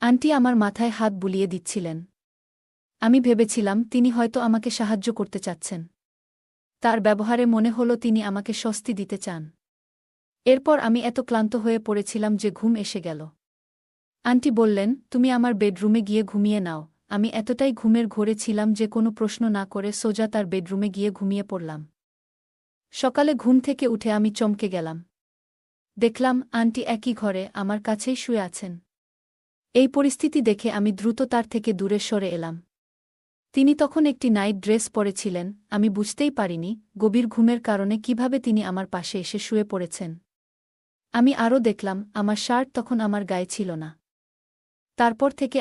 Aunty আমার মাথায় হাত বুলিয়ে দিচ্ছিলেন। আমি ভেবেছিলাম তিনি হয়তো আমাকে সাহায্য করতে চাচ্ছেন। তার ব্যবহারে মনে হলো তিনি আমাকে স্বস্তি দিতে চান। এরপর আমি এত ক্লান্ত হয়ে পড়েছিলাম যে ঘুম এসে গেল। আন্টি বললেন, তুমি আমার বেডরুমে গিয়ে ঘুমিয়ে নাও। আমি এতটাই ঘুমের ঘোরে ছিলাম যে কোনো প্রশ্ন না করে সোজা তার বেডরুমে গিয়ে ঘুমিয়ে পড়লাম। সকালে ঘুম থেকে উঠে আমি চমকে গেলাম। দেখলাম আন্টি একই ঘরে আমার কাছেই শুয়ে আছেন। এই পরিস্থিতি দেখে আমি দ্রুত তার থেকে দূরে সরে এলাম। তিনি তখন একটি নাইট ড্রেস পরেছিলেন। আমি বুঝতেই পারিনি গভীর ঘুমের কারণে কিভাবে তিনি আমার পাশে এসে শুয়ে পড়েছেন। আমি আরও দেখলাম আমার শার্ট তখন আমার গায়ে ছিল না। তারপর থেকে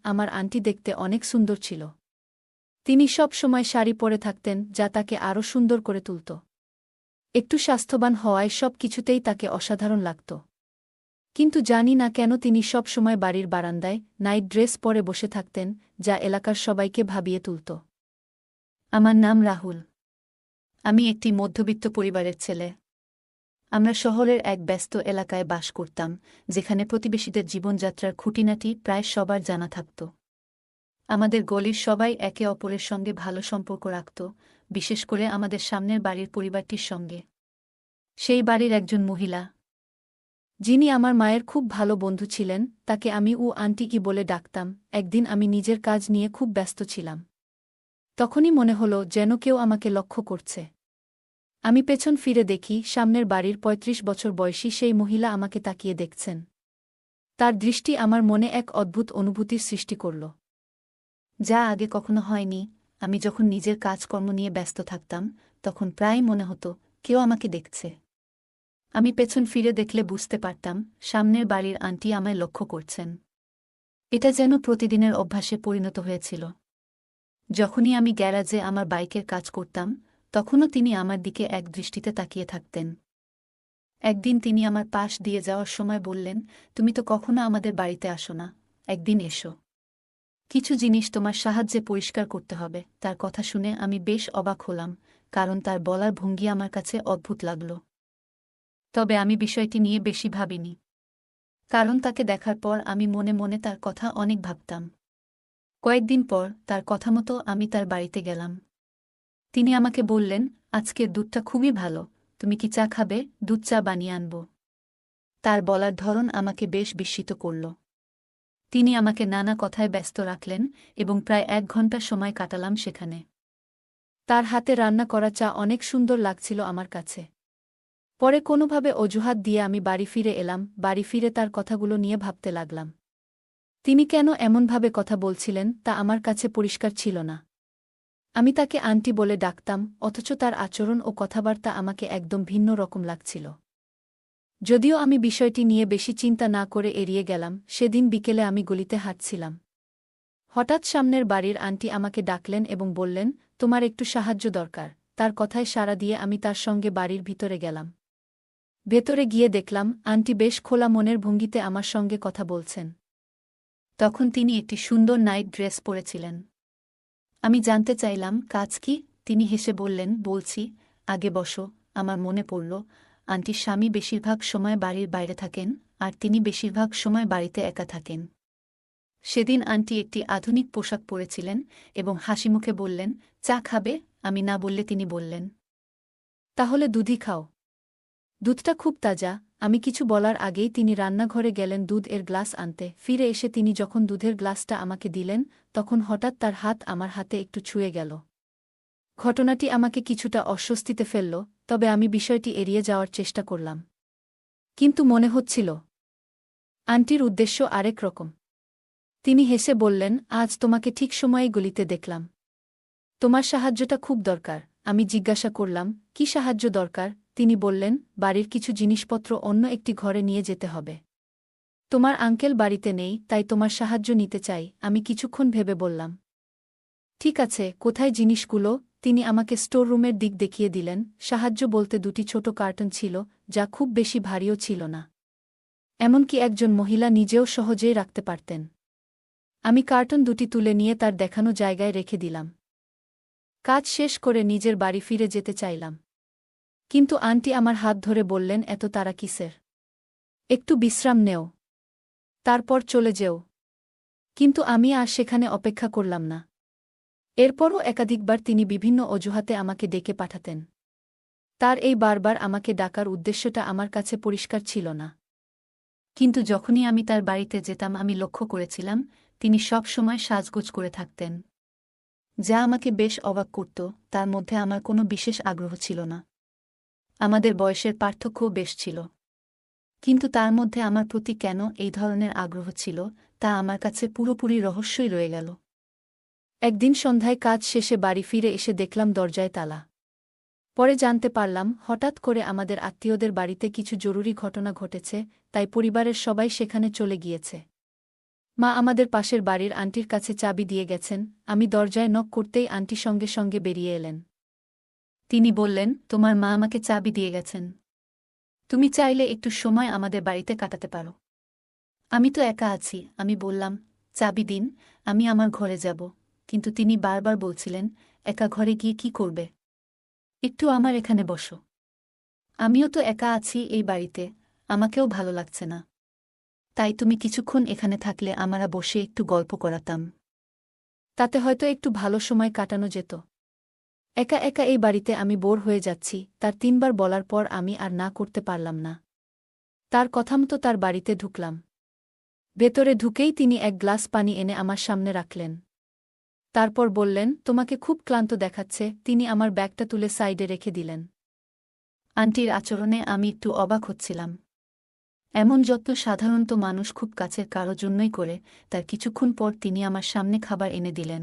আমার আন্টি দেখতে অনেক সুন্দর ছিল। তিনি সব সময় শাড়ি পরে থাকতেন যা তাকে আরও সুন্দর করে তুলত। একটু স্বাস্থ্যবান হওয়ায় সব কিছুতেই তাকে অসাধারণ লাগত। কিন্তু জানি না কেন তিনি সব সময় বাড়ির বারান্দায় নাইট ড্রেস পরে বসে থাকতেন, যা এলাকার সবাইকে ভাবিয়ে তুলত। আমার নাম রাহুল। আমি একটি মধ্যবিত্ত পরিবারের ছেলে। আমরা শহরের এক ব্যস্ত এলাকায় বাস করতাম, যেখানে প্রতিবেশীদের জীবনযাত্রার খুঁটিনাটি প্রায় সবার জানা থাকত। আমাদের গলির সবাই একে অপরের সঙ্গে ভালো সম্পর্ক রাখত, বিশেষ করে আমাদের সামনের বাড়ির পরিবারটির সঙ্গে। সেই বাড়ির একজন মহিলা, যিনি আমার মায়ের খুব ভালো বন্ধু ছিলেন, তাকে আমি আন্টি কি বলে ডাকতাম। একদিন আমি নিজের কাজ নিয়ে খুব ব্যস্ত ছিলাম। তখনই মনে হলো যেন কেউ আমাকে লক্ষ্য করছে। আমি পেছন ফিরে দেখি সামনের বাড়ির ৩৫ বছর বয়সী সেই মহিলা আমাকে তাকিয়ে দেখছেন। তার দৃষ্টি আমার মনে এক অদ্ভুত অনুভূতির সৃষ্টি করল, যা আগে কখনো হয়নি। আমি যখন নিজের কাজকর্ম নিয়ে ব্যস্ত থাকতাম, তখন প্রায় মনে হতো কেউ আমাকে দেখছে। আমি পেছন ফিরে দেখলে বুঝতে পারতাম সামনের বাড়ির আন্টি আমায় লক্ষ্য করছেন। এটা যেন প্রতিদিনের অভ্যাসে পরিণত হয়েছিল। যখনই আমি গ্যারাজে আমার বাইকের কাজ করতাম, তখনও তিনি আমার দিকে এক দৃষ্টিতে তাকিয়ে থাকতেন। একদিন তিনি আমার পাশ দিয়ে যাওয়ার সময় বললেন, তুমি তো কখনো আমাদের বাড়িতে আসো না, একদিন এসো। কিছু জিনিস তোমার সাহায্যে পরিষ্কার করতে হবে। তার কথা শুনে আমি বেশ অবাক হলাম, কারণ তার বলার ভঙ্গি আমার কাছে অদ্ভুত লাগল। তবে আমি বিষয়টি নিয়ে বেশি ভাবিনি, কারণ তাকে দেখার পর আমি মনে মনে তার কথা অনেক ভাবতাম। কয়েকদিন পর তার কথা মতো আমি তার বাড়িতে গেলাম। তিনি আমাকে বললেন, আজকের দুধটা খুবই ভালো, তুমি কি চা খাবে? দুধ চা বানিয়ে আনব। তার বলার ধরন আমাকে বেশ বিস্মিত করল। তিনি আমাকে নানা কথায় ব্যস্ত রাখলেন এবং প্রায় ১ ঘণ্টা সময় কাটালাম সেখানে। তার হাতে রান্না করা চা অনেক সুন্দর লাগছিল আমার কাছে। পরে কোনোভাবে অজুহাত দিয়ে আমি বাড়ি ফিরে এলাম। বাড়ি ফিরে তার কথাগুলো নিয়ে ভাবতে লাগলাম। তিনি কেন এমনভাবে কথা বলছিলেন তা আমার কাছে পরিষ্কার ছিল না। আমি তাকে আন্টি বলে ডাকতাম, অথচ তার আচরণ ও কথাবার্তা আমাকে একদম ভিন্ন রকম লাগছিল। যদিও আমি বিষয়টি নিয়ে বেশি চিন্তা না করে এড়িয়ে গেলাম, সেদিন বিকেলে আমি গলিতে হাঁটছিলাম। হঠাৎ সামনের বাড়ির আন্টি আমাকে ডাকলেন এবং বললেন, তোমার একটু সাহায্য দরকার। তার কথায় সাড়া দিয়ে আমি তার সঙ্গে বাড়ির ভিতরে গেলাম। ভেতরে গিয়ে দেখলাম আন্টি বেশ খোলা মনের ভঙ্গিতে আমার সঙ্গে কথা বলছেন। তখন তিনি একটি সুন্দর নাইট ড্রেস পরেছিলেন। আমি জানতে চাইলাম, কাজ কি? তিনি হেসে বললেন, বলছি, আগে বসো। আমার মনে পড়ল, আন্টির স্বামী বেশিরভাগ সময় বাড়ির বাইরে থাকেন, আর তিনি বেশিরভাগ সময় বাড়িতে একা থাকেন। সেদিন আন্টি একটি আধুনিক পোশাক পরেছিলেন এবং হাসিমুখে বললেন, চা খাবে? আমি না বললে তিনি বললেন, তাহলে দুধই খাও। দুধটা খুব তাজা। আমি কিছু বলার আগেই তিনি রান্নাঘরে গেলেন দুধ এর গ্লাস আনতে। ফিরে এসে তিনি যখন দুধের গ্লাসটা আমাকে দিলেন, তখন হঠাৎ তার হাত আমার হাতে একটু ছুঁয়ে গেল। ঘটনাটি আমাকে কিছুটা অস্বস্তিতে ফেলল, তবে আমি বিষয়টি এড়িয়ে যাওয়ার চেষ্টা করলাম। কিন্তু মনে হচ্ছিল আন্টির উদ্দেশ্য আরেক রকম। তিনি হেসে বললেন, আজ তোমাকে ঠিক সময়ে গলিতে দেখলাম। তোমার সাহায্যটা খুব দরকার। আমি জিজ্ঞাসা করলাম, কি সাহায্য দরকার? তিনি বললেন, বাড়ির কিছু জিনিসপত্র অন্য একটি ঘরে নিয়ে যেতে হবে। তোমার আঙ্কেল বাড়িতে নেই, তাই তোমার সাহায্য নিতে চাই। আমি কিছুক্ষণ ভেবে বললাম, ঠিক আছে, কোথায় জিনিসগুলো? তিনি আমাকে স্টোর রুমের দিক দেখিয়ে দিলেন। সাহায্য বলতে দুটি ছোট কার্টন ছিল, যা খুব বেশি ভারীও ছিল না। এমনকি একজন মহিলা নিজেও সহজেই রাখতে পারতেন। আমি কার্টন দুটি তুলে নিয়ে তার দেখানো জায়গায় রেখে দিলাম। কাজ শেষ করে নিজের বাড়ি ফিরে যেতে চাইলাম। কিন্তু আন্টি আমার হাত ধরে বললেন, এত তাড়া কিসের? একটু বিশ্রাম নেও। তারপর চলে যেও। কিন্তু আমি আর সেখানে অপেক্ষা করলাম না। এরপরও একাধিকবার তিনি বিভিন্ন অজুহাতে আমাকে ডেকে পাঠাতেন। তার এই বারবার আমাকে ডাকার উদ্দেশ্যটা আমার কাছে পরিষ্কার ছিল না। কিন্তু যখনই আমি তার বাড়িতে যেতাম আমি লক্ষ্য করেছিলাম তিনি সব সময় সাজগোজ করে থাকতেন, যা আমাকে বেশ অবাক করত। তার মধ্যে আমার কোনো বিশেষ আগ্রহ ছিল না। আমাদের বয়সের পার্থক্যও বেশ ছিল। কিন্তু তার মধ্যে আমার প্রতি কেন এই ধরনের আগ্রহ ছিল তা আমার কাছে পুরোপুরি রহস্যই রয়ে গেল। একদিন সন্ধ্যায় কাজ শেষে বাড়ি ফিরে এসে দেখলাম দরজায় তালা। পরে জানতে পারলাম হঠাৎ করে আমাদের আত্মীয়দের বাড়িতে কিছু জরুরি ঘটনা ঘটেছে, তাই পরিবারের সবাই সেখানে চলে গিয়েছে। মা আমাদের পাশের বাড়ির আন্টির কাছে চাবি দিয়ে গেছেন। আমি দরজায় নক করতেই আন্টি সঙ্গে সঙ্গে বেরিয়ে এলেন। তিনি বললেন, তোমার মা আমাকে চাবি দিয়ে গেছেন। তুমি চাইলে একটু সময় আমাদের বাড়িতে কাটাতে পারো। আমি তো একা আছি। আমি বললাম, চাবি দিন, আমি আমার ঘরে যাব। কিন্তু তিনি বারবার বলছিলেন, একা ঘরে গিয়ে কি করবে? একটু আমার এখানে বসো। আমিও তো একা আছি এই বাড়িতে, আমাকেও ভালো লাগছে না। তাই তুমি কিছুক্ষণ এখানে থাকলে আমরা বসে একটু গল্প করাতাম। তাতে হয়তো একটু ভালো সময় কাটানো যেত। একা একা এই বাড়িতে আমি বোর হয়ে যাচ্ছি। তার ৩বার বলার পর আমি আর না করতে পারলাম না। তার কথামতো তার বাড়িতে ঢুকলাম। ভেতরে ঢুকেই তিনি এক গ্লাস পানি এনে আমার সামনে রাখলেন। তারপর বললেন, তোমাকে খুব ক্লান্ত দেখাচ্ছে। তিনি আমার ব্যাগটা তুলে সাইডে রেখে দিলেন। আন্টির আচরণে আমি একটু অবাক হচ্ছিলাম। এমন যত্ন সাধারণত মানুষ খুব কাছের কারো জন্যই করে। তার কিছুক্ষণ পর তিনি আমার সামনে খাবার এনে দিলেন।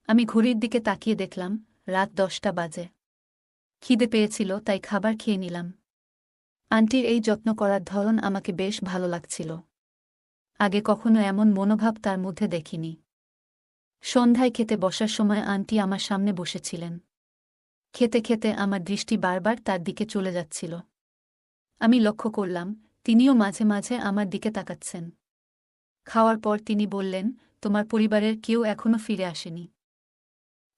আমি ঘড়ির দিকে তাকিয়ে দেখলাম রাত 10টা বাজে। খিদে পেয়েছিল, তাই খাবার খেয়ে নিলাম। আন্টির এই যত্ন করার ধরন আমাকে বেশ ভালো লাগছিল। আগে কখনো এমন মনোভাব তার মধ্যে দেখিনি। সন্ধ্যায় খেতে বসার সময় আন্টি আমার সামনে বসেছিলেন। খেতে খেতে আমার দৃষ্টি বারবার তার দিকে চলে যাচ্ছিল। আমি লক্ষ্য করলাম তিনিও মাঝে মাঝে আমার দিকে তাকাচ্ছেন। খাওয়ার পর তিনি বললেন, তোমার পরিবারের কেউ এখনো ফিরে আসেনি।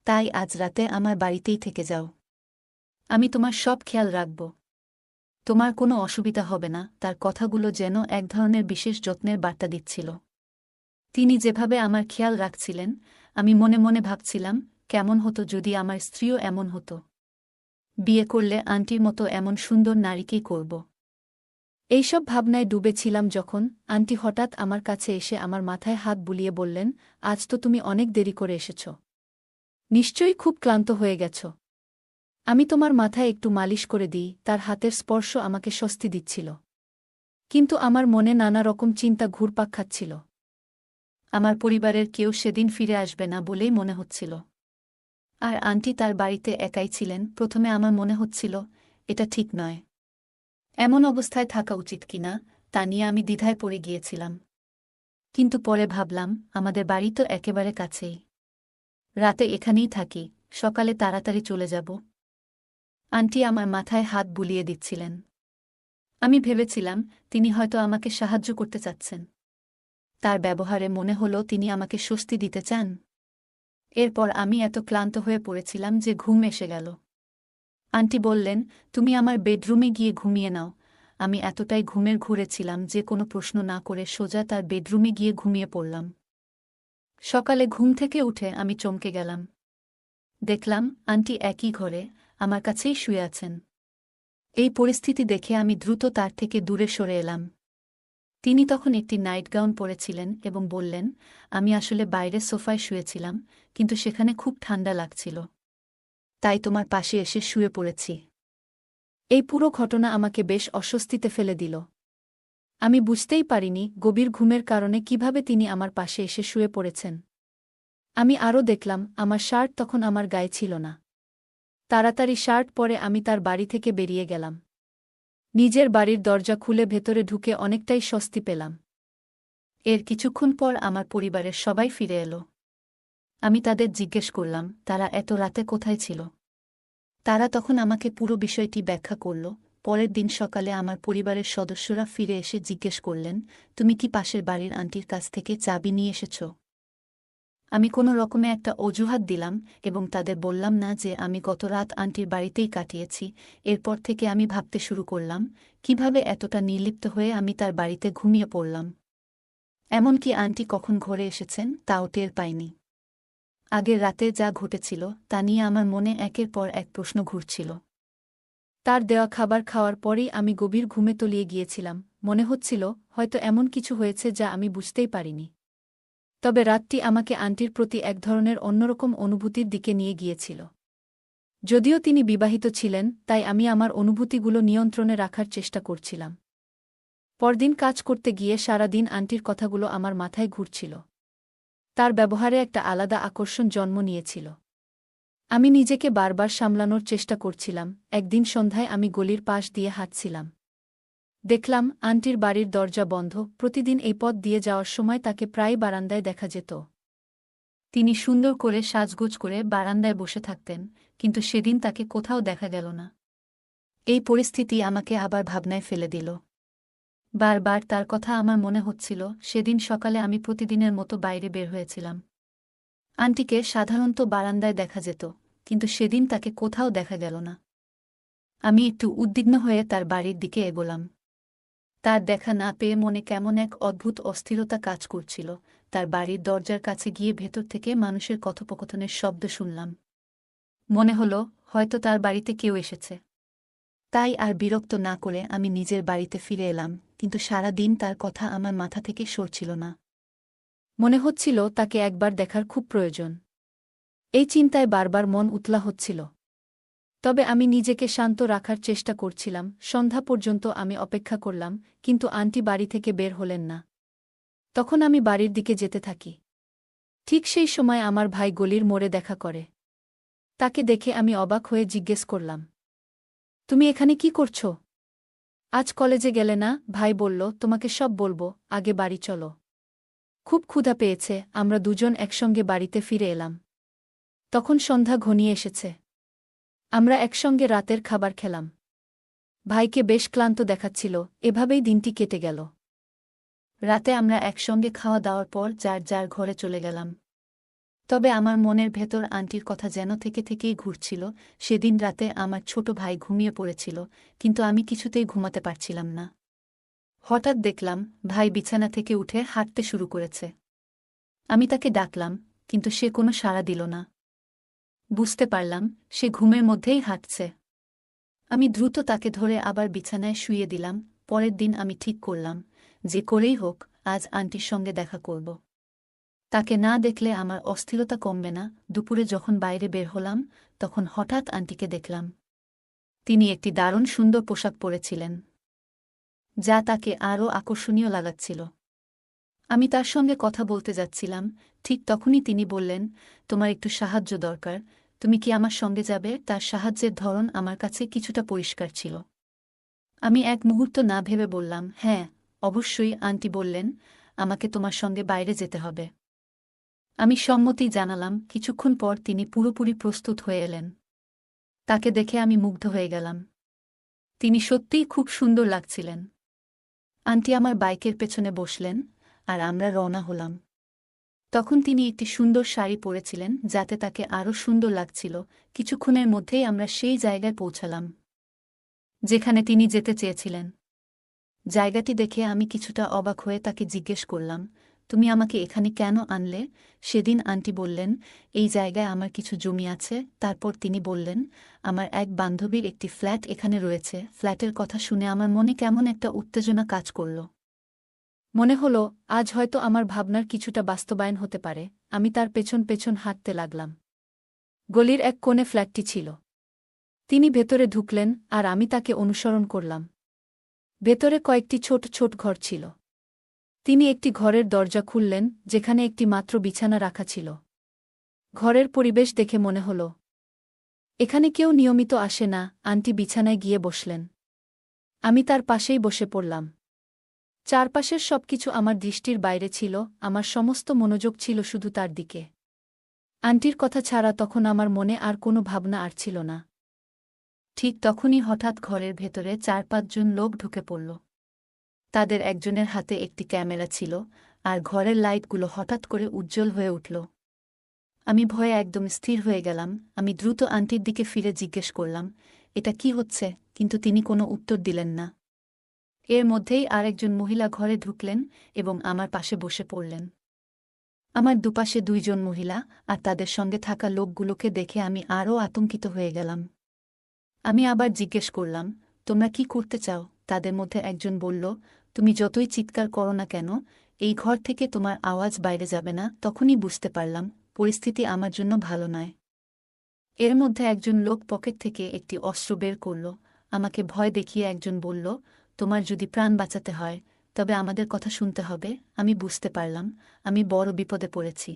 তাই আজ রাতে আমার বাড়িতেই থেকে যাও। আমি তোমার সব খেয়াল রাখব। তোমার কোনো অসুবিধা হবে না। তার কথাগুলো যেন এক ধরনের বিশেষ যত্নের বার্তা দিচ্ছিল। তিনি যেভাবে আমার খেয়াল রাখছিলেন, আমি মনে মনে ভাবছিলাম, কেমন হতো যদি আমার স্ত্রীও এমন হতো। বিয়ে করলে আন্টির মতো এমন সুন্দর নারীকেই করব। এইসব ভাবনায় ডুবেছিলাম যখন আন্টি হঠাৎ আমার কাছে এসে আমার মাথায় হাত বুলিয়ে বললেন, আজ তো তুমি অনেক দেরি করে এসেছ। নিশ্চয়ই খুব ক্লান্ত হয়ে গেছ। আমি তোমার মাথায় একটু মালিশ করে দিই। তার হাতের স্পর্শ আমাকে স্বস্তি দিচ্ছিল। কিন্তু আমার মনে নানা রকম চিন্তা ঘুরপাক খাচ্ছিল। আমার পরিবারের কেউ সেদিন ফিরে আসবে না বলেই মনে হচ্ছিল। আর আন্টি তার বাড়িতে একাই ছিলেন। প্রথমে আমার মনে হচ্ছিল এটা ঠিক নয়। এমন অবস্থায় থাকা উচিত কিনা তা নিয়ে আমি দ্বিধায় পড়ে গিয়েছিলাম। কিন্তু পরে ভাবলাম, আমাদের বাড়ি তো একেবারে কাছেই। রাতে এখানেই থাকি, সকালে তাড়াতাড়ি চলে যাব। আন্টি আমার মাথায় হাত বুলিয়ে দিচ্ছিলেন। আমি ভেবেছিলাম তিনি হয়তো আমাকে সাহায্য করতে চাচ্ছেন। তার ব্যবহারে মনে হলো তিনি আমাকে স্বস্তি দিতে চান। এরপর আমি এত ক্লান্ত হয়ে পড়েছিলাম যে ঘুম এসে গেল। আন্টি বললেন, তুমি আমার বেডরুমে গিয়ে ঘুমিয়ে নাও। আমি এতটাই ঘুমের ঘোরে ছিলাম যে কোনো প্রশ্ন না করে সোজা তার বেডরুমে গিয়ে ঘুমিয়ে পড়লাম। সকালে ঘুম থেকে উঠে আমি চমকে গেলাম। দেখলাম আন্টি একই ঘরে আমার কাছেই শুয়ে আছেন। এই পরিস্থিতি দেখে আমি দ্রুত তার থেকে দূরে সরে এলাম। তিনি তখন একটি নাইট গাউন পরেছিলেন এবং বললেন, আমি আসলে বাইরে সোফায় শুয়েছিলাম, কিন্তু সেখানে খুব ঠান্ডা লাগছিল। তাই তোমার পাশে এসে শুয়ে পড়েছি। এই পুরো ঘটনা আমাকে বেশ অস্বস্তিতে ফেলে দিল। আমি বুঝতেই পারিনি গভীর ঘুমের কারণে কিভাবে তিনি আমার পাশে এসে শুয়ে পড়েছেন। আমি আরও দেখলাম আমার শার্ট তখন আমার গায়ে ছিল না। তাড়াতাড়ি শার্ট পরে আমি তার বাড়ি থেকে বেরিয়ে গেলাম। নিজের বাড়ির দরজা খুলে ভেতরে ঢুকে অনেকটাই স্বস্তি পেলাম। এর কিছুক্ষণ পর আমার পরিবারের সবাই ফিরে এলো। আমি তাদের জিজ্ঞেস করলাম তারা এত রাতে কোথায় ছিল। তারা তখন আমাকে পুরো বিষয়টি ব্যাখ্যা করল। পরের দিন সকালে আমার পরিবারের সদস্যরা ফিরে এসে জিজ্ঞেস করলেন, তুমি কি পাশের বাড়ির আন্টির কাছ থেকে চাবি নিয়ে এসেছ? আমি কোনো রকমে একটা অজুহাত দিলাম এবং তাদের বললাম না যে আমি গত রাত আন্টির বাড়িতেই কাটিয়েছি। এরপর থেকে আমি ভাবতে শুরু করলাম কিভাবে এতটা নির্লিপ্ত হয়ে আমি তার বাড়িতে ঘুমিয়ে পড়লাম। এমনকি আন্টি কখন ঘরে এসেছেন তাও টের পাইনি। আগের রাতে যা ঘটেছিল তা নিয়ে আমার মনে একের পর এক প্রশ্ন ঘুরছিল। তার দেওয়া খাবার খাওয়ার পরেই আমি গভীর ঘুমে তলিয়ে গিয়েছিলাম, মনে হচ্ছিল হয়তো এমন কিছু হয়েছে যা আমি বুঝতেই পারিনি। তবে রাতটি আমাকে আন্টির প্রতি এক ধরনের অন্যরকম অনুভূতির দিকে নিয়ে গিয়েছিল। যদিও তিনি বিবাহিত ছিলেন, তাই আমি আমার অনুভূতিগুলো নিয়ন্ত্রণে রাখার চেষ্টা করছিলাম। পরদিন কাজ করতে গিয়ে সারা দিন আন্টির কথাগুলো আমার মাথায় ঘুরছিল। তার ব্যবহারে একটা আলাদা আকর্ষণ জন্ম নিয়েছিল। আমি নিজেকে বারবার সামলানোর চেষ্টা করছিলাম। একদিন সন্ধ্যায় আমি গলির পাশ দিয়ে হাঁটছিলাম। দেখলাম আন্টির বাড়ির দরজা বন্ধ। প্রতিদিন এই পথ দিয়ে যাওয়ার সময় তাকে প্রায় বারান্দায় দেখা যেত। তিনি সুন্দর করে সাজগোজ করে বারান্দায় বসে থাকতেন, কিন্তু সেদিন তাকে কোথাও দেখা গেল না। এই পরিস্থিতি আমাকে আবার ভাবনায় ফেলে দিল। বারবার তার কথা আমার মনে হচ্ছিল। সেদিন সকালে আমি প্রতিদিনের মতো বাইরে বের হয়েছিলাম। আন্টিকে সাধারণত বারান্দায় দেখা যেত, কিন্তু সেদিন তাকে কোথাও দেখা গেল না। আমি একটু উদ্বিগ্ন হয়ে তার বাড়ির দিকে এগোলাম। তার দেখা না পেয়ে মনে কেমন এক অদ্ভুত অস্থিরতা কাজ করছিল। তার বাড়ির দরজার কাছে গিয়ে ভেতর থেকে মানুষের কথোপকথনের শব্দ শুনলাম। মনে হলো হয়তো তার বাড়িতে কেউ এসেছে। তাই আর বিরক্ত না করে আমি নিজের বাড়িতে ফিরে এলাম, কিন্তু সারা দিন তার কথা আমার মাথা থেকে সরছিল না। মনে হচ্ছিল তাকে একবার দেখার খুব প্রয়োজন। এই চিন্তায় বারবার মন উতলা হচ্ছিল। তবে আমি নিজেকে শান্ত রাখার চেষ্টা করছিলাম। সন্ধ্যা পর্যন্ত আমি অপেক্ষা করলাম, কিন্তু আন্টি বাড়ি থেকে বের হলেন না। তখন আমি বাড়ির দিকে যেতে থাকি। ঠিক সেই সময় আমার ভাই গলির মোড়ে দেখা করে। তাকে দেখে আমি অবাক হয়ে জিজ্ঞেস করলাম, তুমি এখানে কি করছো? আজ কলেজে গেলে না? ভাই বলল, তোমাকে সব বলবো, আগে বাড়ি চলো। খুব ক্ষুধা পেয়েছে। আমরা দুজন একসঙ্গে বাড়িতে ফিরে এলাম। তখন সন্ধ্যা ঘনিয়ে এসেছে। আমরা একসঙ্গে রাতের খাবার খেলাম। ভাইকে বেশ ক্লান্ত দেখাচ্ছিল। এভাবেই দিনটি কেটে গেল। রাতে আমরা একসঙ্গে খাওয়া দাওয়ার পর যার যার ঘরে চলে গেলাম। তবে আমার মনের ভেতর আন্টির কথা যেন থেকেই ঘুরছিল। সেদিন রাতে আমার ছোট ভাই ঘুমিয়ে পড়েছিল, কিন্তু আমি কিছুতেই ঘুমাতে পারছিলাম না। হঠাৎ দেখলাম ভাই বিছানা থেকে উঠে হাঁটতে শুরু করেছে। আমি তাকে ডাকলাম, কিন্তু সে কোনো সাড়া দিল না। বুঝতে পারলাম সে ঘুমের মধ্যেই হাঁটছে। আমি দ্রুত তাকে ধরে আবার বিছানায় শুইয়ে দিলাম। পরের দিন আমি ঠিক করলাম, যে করেই হোক আজ আন্টির সঙ্গে দেখা করব। তাকে না দেখলে আমার অস্থিরতা কমবে না। দুপুরে যখন বাইরে বের হলাম, তখন হঠাৎ আন্টিকে দেখলাম। তিনি একটি দারুণ সুন্দর পোশাক পরেছিলেন, যা তাকে আরও আকর্ষণীয় লাগাচ্ছিল। আমি তার সঙ্গে কথা বলতে যাচ্ছিলাম, ঠিক তখনই তিনি বললেন, তোমার একটু সাহায্য দরকার, তুমি কি আমার সঙ্গে যাবে? তার সাহায্যের ধরন আমার কাছে কিছুটা পরিষ্কার ছিল। আমি এক মুহূর্ত না ভেবে বললাম, হ্যাঁ, অবশ্যই। আন্টি বললেন, আমাকে তোমার সঙ্গে বাইরে যেতে হবে। আমি সম্মতি জানালাম। কিছুক্ষণ পর তিনি পুরোপুরি প্রস্তুত হয়ে এলেন। তাকে দেখে আমি মুগ্ধ হয়ে গেলাম। তিনি সত্যিই খুব সুন্দর লাগছিলেন। আন্টি আমার বাইকের পেছনে বসলেন, আর আমরা রওনা হলাম। তখন তিনি একটি সুন্দর শাড়ি পরেছিলেন, যাতে তাকে আরও সুন্দর লাগছিল। কিছুক্ষণের মধ্যেই আমরা সেই জায়গায় পৌঁছালাম যেখানে তিনি যেতে চেয়েছিলেন। জায়গাটি দেখে আমি কিছুটা অবাক হয়ে তাকে জিজ্ঞেস করলাম, তুমি আমাকে এখানে কেন আনলে? সেদিন আন্টি বললেন, এই জায়গায় আমার কিছু জমি আছে। তারপর তিনি বললেন, আমার এক বান্ধবীর একটি ফ্ল্যাট এখানে রয়েছে। ফ্ল্যাটের কথা শুনে আমার মনে কেমন একটা উত্তেজনা কাজ করল। মনে হলো আজ হয়তো আমার ভাবনার কিছুটা বাস্তবায়ন হতে পারে। আমি তার পেছন পেছন হাঁটতে লাগলাম। গলির এক কোণে ফ্ল্যাটটি ছিল। তিনি ভেতরে ঢুকলেন, আর আমি তাকে অনুসরণ করলাম। ভেতরে কয়েকটি ছোট ছোট ঘর ছিল। তিনি একটি ঘরের দরজা খুললেন, যেখানে একটি মাত্র বিছানা রাখা ছিল। ঘরের পরিবেশ দেখে মনে হল এখানে কেউ নিয়মিত আসে না। আন্টি বিছানায় গিয়ে বসলেন। আমি তার পাশেই বসে পড়লাম। চারপাশের সবকিছু আমার দৃষ্টির বাইরে ছিল। আমার সমস্ত মনোযোগ ছিল শুধু তার দিকে। আন্টির কথা ছাড়া তখন আমার মনে আর কোনো ভাবনা আর ছিল না। ঠিক তখনই হঠাৎ ঘরের ভেতরে 4-5 জন লোক ঢুকে পড়ল। তাদের একজনের হাতে একটি ক্যামেরা ছিল, আর ঘরের লাইটগুলো হঠাৎ করে উজ্জ্বল হয়ে উঠল। আমি ভয়ে একদম স্থির হয়ে গেলাম। আমি দ্রুত আন্টির দিকে ফিরে জিজ্ঞেস করলাম, এটা কি হচ্ছে? কিন্তু তিনি কোনো উত্তর দিলেন না। এর মধ্যেই আরেকজন মহিলা ঘরে ঢুকলেন এবং আমার পাশে বসে পড়লেন। আমার দুপাশে দুইজন মহিলা আর তাদের সঙ্গে থাকা লোকগুলোকে দেখে আমি আরও আতঙ্কিত হয়ে গেলাম। আমি আবার জিজ্ঞেস করলাম, তোমরা কি করতে চাও? তাদের মধ্যে একজন বলল, তুমি যতই চিৎকার করো না কেন, এই ঘর থেকে তোমার আওয়াজ বাইরে যাবে না। তখনই বুঝতে পারলাম পরিস্থিতি আমার জন্য ভালো নয়। এর মধ্যে একজন লোক পকেট থেকে একটি অস্ত্র বের করল। আমাকে ভয় দেখিয়ে একজন বলল, তোমার যদি প্রাণ বাঁচাতে হয় তবে আমাদের কথা শুনতে হবে। আমি বুঝতে পারলাম আমি বড় বিপদে পড়েছি।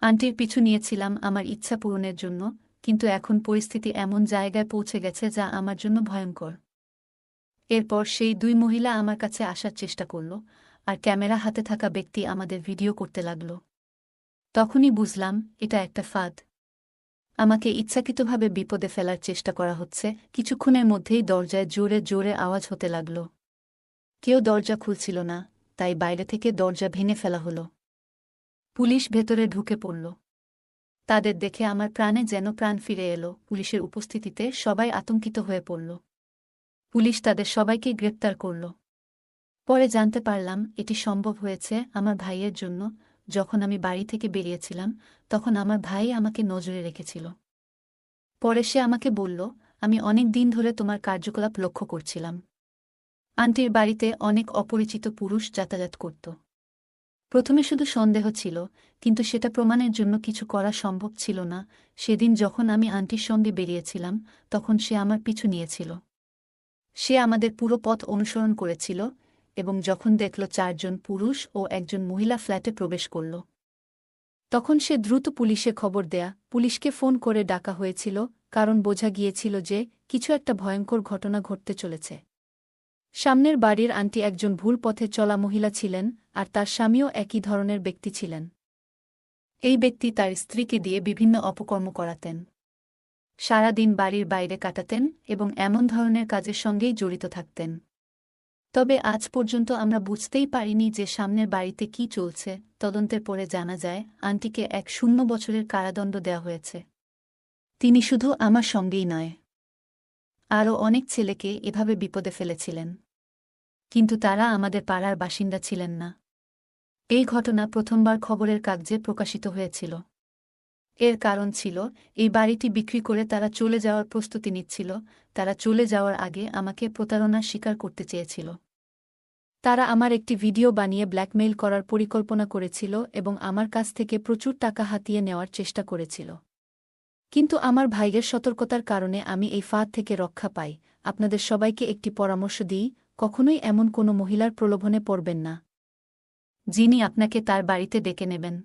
আন্টির পিছু নিয়েছিলাম আমার ইচ্ছা পূরণের জন্য, কিন্তু এখন পরিস্থিতি এমন জায়গায় পৌঁছে গেছে যা আমার জন্য ভয়ঙ্কর। এরপর সেই দুই মহিলা আমার কাছে আসার চেষ্টা করল, আর ক্যামেরা হাতে থাকা ব্যক্তি আমাদের ভিডিও করতে লাগল। তখনই বুঝলাম এটা একটা ফাঁদ। আমাকে ইচ্ছাকৃতভাবে বিপদে ফেলার চেষ্টা করা হচ্ছে। কিছুক্ষণের মধ্যেই দরজায় জোরে জোরে আওয়াজ হতে লাগল। কেউ দরজা খুলছিল না, তাই বাইরে থেকে দরজা ভেঙে ফেলা হলো। পুলিশ ভেতরে ঢুকে পড়ল। তাদের দেখে আমার প্রাণে যেন প্রাণ ফিরে এলো। পুলিশের উপস্থিতিতে সবাই আতঙ্কিত হয়ে পড়ল। পুলিশ তাদের সবাইকে গ্রেপ্তার করল। পরে জানতে পারলাম এটি সম্ভব হয়েছে আমার ভাইয়ের জন্য। যখন আমি বাড়ি থেকে বেরিয়েছিলাম তখন আমার ভাই আমাকে নজরে রেখেছিল। পরে সে আমাকে বলল, আমি অনেক দিন ধরে তোমার কার্যকলাপ লক্ষ্য করছিলাম। আন্টির বাড়িতে অনেক অপরিচিত পুরুষ যাতায়াত করত। প্রথমে শুধু সন্দেহ ছিল, কিন্তু সেটা প্রমাণের জন্য কিছু করা সম্ভব ছিল না। সেদিন যখন আমি আন্টির সঙ্গে বেরিয়েছিলাম তখন সে আমার পিছু নিয়েছিল। সে আমাদের পুরো পথ অনুসরণ করেছিল এবং যখন দেখল 4 জন পুরুষ ও একজন মহিলা ফ্ল্যাটে প্রবেশ করল, তখন সে দ্রুত পুলিশে খবর দেয়া। পুলিশকে ফোন করে ডাকা হয়েছিল, কারণ বোঝা গিয়েছিল যে কিছু একটা ভয়ঙ্কর ঘটনা ঘটতে চলেছে। সামনের বাড়ির আন্টি একজন ভুল পথে চলা মহিলা ছিলেন, আর তার স্বামীও একই ধরনের ব্যক্তি ছিলেন। এই ব্যক্তি তার স্ত্রীকে দিয়ে বিভিন্ন অপকর্ম করাতেন, সারা দিন বাড়ির বাইরে কাটাতেন এবং এমন ধরনের কাজের সঙ্গেই জড়িত থাকতেন। তবে আজ পর্যন্ত আমরা বুঝতেই পারিনি যে সামনের বাড়িতে কি চলছে। তদন্তের পরে জানা যায় আন্টিকে 1 বছরের কারাদণ্ড দেওয়া হয়েছে। তিনি শুধু আমার সঙ্গেই নয়, আরও অনেক ছেলেকে এভাবে বিপদে ফেলেছিলেন, কিন্তু তারা আমাদের পাড়ার বাসিন্দা ছিলেন না। এই ঘটনা প্রথমবার খবরের কাগজে প্রকাশিত হয়েছিল। এর কারণ ছিল এই বাড়িটি বিক্রি করে তারা চলে যাওয়ার প্রস্তুতি নিচ্ছিল। তারা চলে যাওয়ার আগে আমাকে প্রতারণার শিকার করতে চেয়েছিল। তারা আমার একটি ভিডিও বানিয়ে ব্ল্যাকমেইল করার পরিকল্পনা করেছিল এবং আমার কাছ থেকে প্রচুর টাকা হাতিয়ে নেওয়ার চেষ্টা করেছিল। কিন্তু আমার ভাইয়ের সতর্কতার কারণে আমি এই ফাঁদ থেকে রক্ষা পাই। আপনাদের সবাইকে একটি পরামর্শ দিই, কখনোই এমন কোনো মহিলার প্রলোভনে পড়বেন না, যিনি আপনাকে তার বাড়িতে ডেকে নেবেন।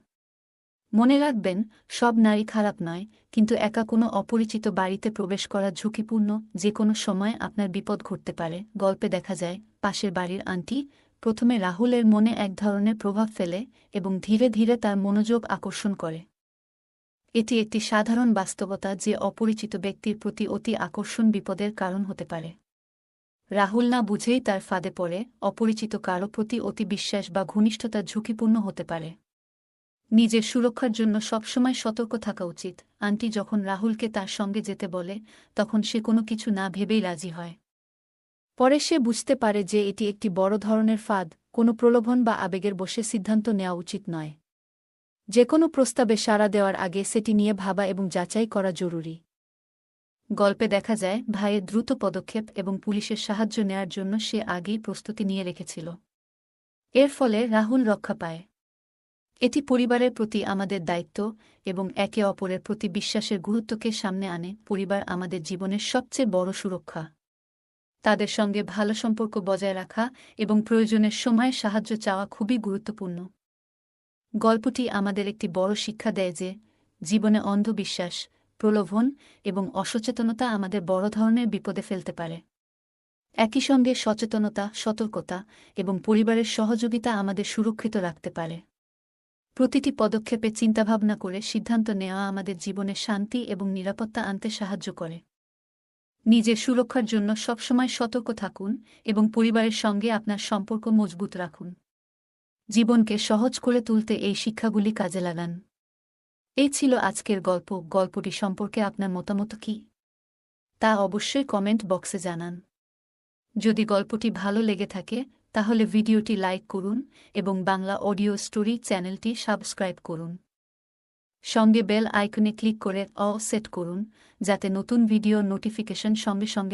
মনে রাখবেন, সব নারী খারাপ নয়, কিন্তু একা কোনো অপরিচিত বাড়িতে প্রবেশ করা ঝুঁকিপূর্ণ। যে কোনো সময় আপনার বিপদ ঘটতে পারে। গল্পে দেখা যায় পাশের বাড়ির আন্টি প্রথমে রাহুলের মনে এক ধরনের প্রভাব ফেলে এবং ধীরে ধীরে তার মনোযোগ আকর্ষণ করে। এটি একটি সাধারণ বাস্তবতা যে অপরিচিত ব্যক্তির প্রতি অতি আকর্ষণ বিপদের কারণ হতে পারে। রাহুল না বুঝেই তার ফাঁদে পড়ে। অপরিচিত কারো প্রতি অতি বিশ্বাস বা ঘনিষ্ঠতা ঝুঁকিপূর্ণ হতে পারে। নিজের সুরক্ষার জন্য সবসময় সতর্ক থাকা উচিত। আন্টি যখন রাহুলকে তার সঙ্গে যেতে বলে তখন সে কোনো কিছু না ভেবেই রাজি হয়। পরে সে বুঝতে পারে যে এটি একটি বড় ধরনের ফাঁদ। কোনো প্রলোভন বা আবেগের বশে সিদ্ধান্ত নেওয়া উচিত নয়। যে কোনো প্রস্তাবে সাড়া দেওয়ার আগে সেটি নিয়ে ভাবা এবং যাচাই করা জরুরি। গল্পে দেখা যায় ভাইয়ের দ্রুত পদক্ষেপ এবং পুলিশের সাহায্য নেয়ার জন্য সে আগেই প্রস্তুতি নিয়ে রেখেছিল। এর ফলে রাহুল রক্ষা পায়। এটি পরিবারের প্রতি আমাদের দায়িত্ব এবং একে অপরের প্রতি বিশ্বাসের গুরুত্বকে সামনে আনে। পরিবার আমাদের জীবনের সবচেয়ে বড় সুরক্ষা। তাদের সঙ্গে ভালো সম্পর্ক বজায় রাখা এবং প্রয়োজনের সময় সাহায্য চাওয়া খুবই গুরুত্বপূর্ণ। গল্পটি আমাদের একটি বড় শিক্ষা দেয় যে জীবনে অন্ধবিশ্বাস, প্রলোভন এবং অসচেতনতা আমাদের বড় ধরনের বিপদে ফেলতে পারে। একই সঙ্গে সচেতনতা, সতর্কতা এবং পরিবারের সহযোগিতা আমাদের সুরক্ষিত রাখতে পারে। প্রতিটি পদক্ষেপে চিন্তাভাবনা করে সিদ্ধান্ত নেওয়া আমাদের জীবনে শান্তি এবং নিরাপত্তা আনতে সাহায্য করে। নিজের সুরক্ষার জন্য সবসময় সতর্ক থাকুন এবং পরিবারের সঙ্গে আপনার সম্পর্ক মজবুত রাখুন। জীবনকে সহজ করে তুলতে এই শিক্ষাগুলি কাজে লাগান। এই ছিল আজকের গল্প। গল্পটি সম্পর্কে আপনার মতামত কী তা অবশ্যই কমেন্ট বক্সে জানান। যদি গল্পটি ভালো লেগে থাকে তাহলে ভিডিওটি লাইক করুন এবং বাংলা অডিও স্টোরি চ্যানেলটি সাবস্ক্রাইব করুন। সঙ্গে বেল আইকনে ক্লিক করে অল সেট করুন যাতে নতুন ভিডিও নোটিফিকেশন সঙ্গে সঙ্গে